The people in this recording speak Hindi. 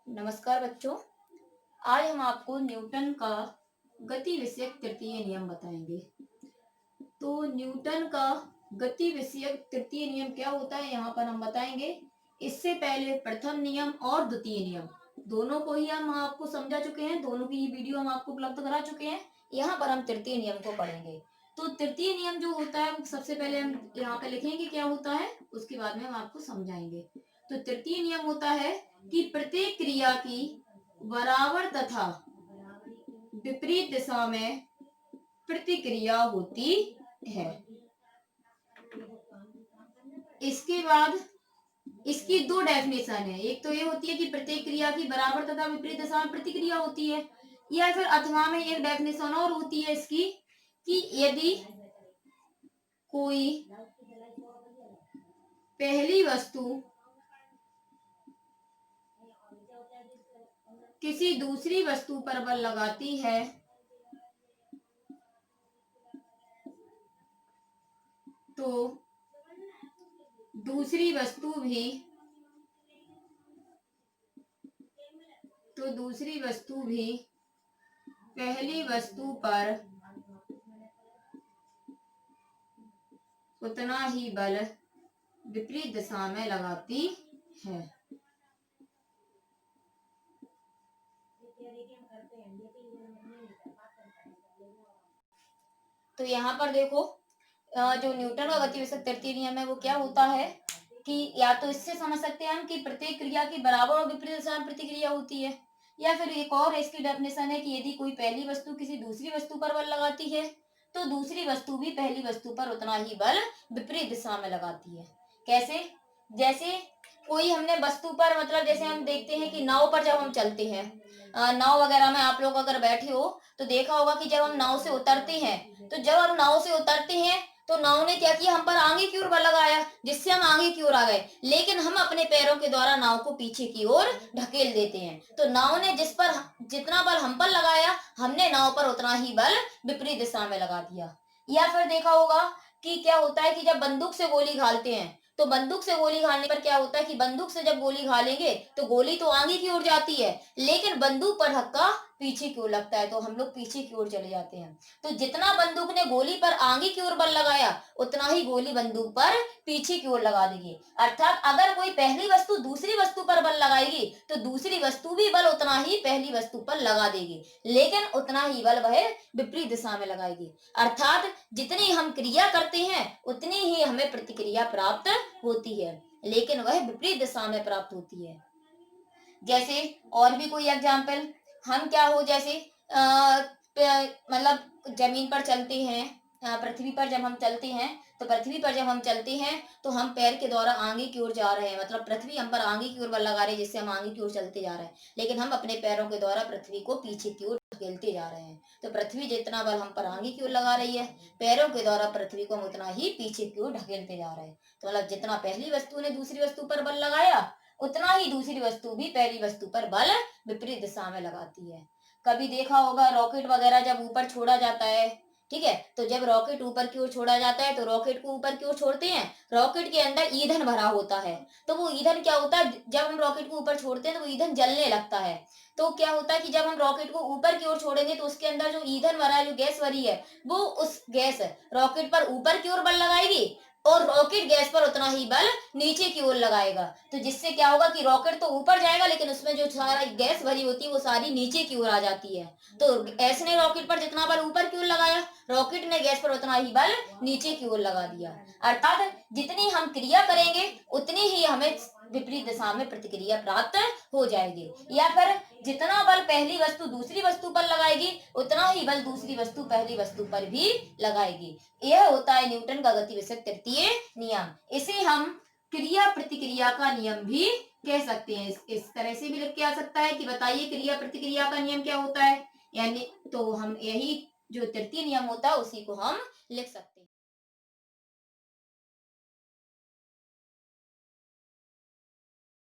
नमस्कार बच्चों। आज हम आपको न्यूटन का गति विषयक तृतीय नियम बताएंगे। तो न्यूटन का गति विषयक तृतीय नियम क्या होता है यहाँ पर हम बताएंगे। इससे पहले प्रथम नियम और द्वितीय नियम दोनों को ही हम आपको समझा चुके हैं, दोनों की वीडियो हम आपको उपलब्ध करा चुके हैं। यहाँ पर हम तृतीय नियम को पढ़ेंगे। तो तृतीय नियम जो होता है वो सबसे पहले हम यहाँ पे लिखेंगे क्या होता है, उसके बाद में हम आपको समझाएंगे। तो तृतीय नियम होता है कि प्रत्येक क्रिया की बराबर तथा विपरीत दिशा में प्रतिक्रिया होती है। इसके बाद इसकी दो डेफिनेशन है। एक तो ये होती है कि प्रत्येक क्रिया की बराबर तथा विपरीत दिशा में प्रतिक्रिया होती है, या फिर अथवा में एक डेफिनेशन और होती है इसकी कि यदि कोई पहली वस्तु किसी दूसरी वस्तु पर बल लगाती है तो दूसरी वस्तु भी पहली वस्तु पर उतना ही बल विपरीत दिशा में लगाती है। तो यहाँ पर देखो, जो न्यूटन का गति विषयक तृतीय नियम है वो क्या होता है कि या तो इससे समझ सकते हैं हम कि प्रत्येक क्रिया की बराबर और विपरीत दिशा में प्रतिक्रिया होती है, या फिर एक और इसकी डेफिनेशन है कि यदि कोई पहली वस्तु किसी दूसरी वस्तु पर बल लगाती है तो दूसरी वस्तु भी पहली वस्तु पर उतना ही बल विपरीत दिशा में लगाती है। कैसे? जैसे कोई हमने वस्तु पर, मतलब जैसे हम देखते हैं कि नाव पर जब हम चलते हैं, नाव वगैरह में आप लोग अगर बैठे हो तो देखा होगा कि जब हम नाव से उतरते हैं तो जब हम नाव से उतरते हैं तो नाव ने क्या किया, हम पर आगे की ओर बल लगाया जिससे हम आगे की ओर आ गए, लेकिन हम अपने पैरों के द्वारा नाव को पीछे की ओर ढकेल देते हैं। तो नाव ने जितना बल हम पर लगाया, हमने नाव पर उतना ही बल विपरीत दिशा में लगा दिया। या फिर देखा होगा कि क्या होता है कि जब बंदूक से गोली घालते हैं तो बंदूक से गोली घालने पर क्या होता है कि बंदूक से जब गोली घालेंगे तो गोली तो आगे की ओर जाती है, लेकिन बंदूक पर धक्का पीछे की ओर लगता है तो हम लोग पीछे की ओर चले जाते हैं। तो जितना बंदूक ने गोली पर आगे की ओर बल लगाया उतना ही गोली बंदूक पर पीछे की ओर लगा देगी। अर्थात अगर कोई पहली वस्तु दूसरी वस्तु पर बल लगाएगी तो दूसरी वस्तु भी बल उतना ही पहली वस्तु पर लगा देगी, लेकिन उतना ही बल वह विपरीत दिशा में लगाएगी। अर्थात जितनी हम क्रिया करते हैं उतनी ही हमें प्रतिक्रिया प्राप्त होती है, लेकिन वह विपरीत दिशा में प्राप्त होती है। जैसे और भी कोई एग्जाम्पल, हम क्या हो जैसे मतलब जमीन पर चलते हैं, पृथ्वी पर जब हम चलते हैं तो हम पैर के द्वारा आगे की ओर जा रहे हैं, मतलब पृथ्वी हम पर आगे की ओर बल लगा रही है जिससे हम आगे की ओर चलते जा रहे हैं, लेकिन हम अपने पैरों के द्वारा पृथ्वी को पीछे की ओर धकेलते जा रहे हैं। तो पृथ्वी जितना बल हम पर आगे की ओर लगा रही है, पैरों के द्वारा पृथ्वी को हम उतना ही पीछे की ओर ढकेलते जा रहे हैं। तो मतलब जितना पहली वस्तु ने दूसरी वस्तु पर बल लगाया उतना ही दूसरी वस्तु भी पहली वस्तु पर बल विपरीत दिशा में लगाती है। कभी देखा होगा रॉकेट वगैरह जब ऊपर छोड़ा जाता है, ठीक है, तो जब रॉकेट ऊपर की ओर छोड़ा जाता है तो रॉकेट को ऊपर की ओर छोड़ते हैं, रॉकेट के अंदर ईंधन भरा होता है। तो वो ईंधन क्या होता है, जब हम रॉकेट को ऊपर छोड़ते हैं तो वो ईंधन जलने लगता है। तो क्या होता है कि जब हम रॉकेट को ऊपर की ओर छोड़ेंगे तो उसके अंदर जो ईंधन भरा है, जो गैस भरी है, वो उस गैस रॉकेट पर ऊपर की ओर बल लगाएगी और रॉकेट गैस पर उतना ही बल नीचे की ओर लगाएगा। तो जिससे क्या होगा कि रॉकेट तो ऊपर जाएगा लेकिन उसमें जो सारा गैस भरी होती है वो सारी नीचे की ओर आ जाती है। तो गैस ने रॉकेट पर जितना बल ऊपर की ओर लगाया, रॉकेट ने गैस पर उतना ही बल नीचे की ओर लगा दिया। अर्थात जितनी हम क्रिया करेंगे उतनी ही हमें विपरीत दिशा में प्रतिक्रिया प्राप्त हो जाएगी। या फिर जितना बल पहली वस्तु दूसरी वस्तु पर लगाएगी उतना ही बल दूसरी वस्तु पहली वस्तु पर भी लगाएगी। यह होता है न्यूटन का गति विषयक तृतीय नियम। इसे हम क्रिया प्रतिक्रिया का नियम भी कह सकते हैं। इस तरह से भी लिख के आ सकता है कि बताइए क्रिया प्रतिक्रिया का नियम क्या होता है, यानी तो हम यही जो तृतीय नियम होता है उसी को हम लिख सकते हैं।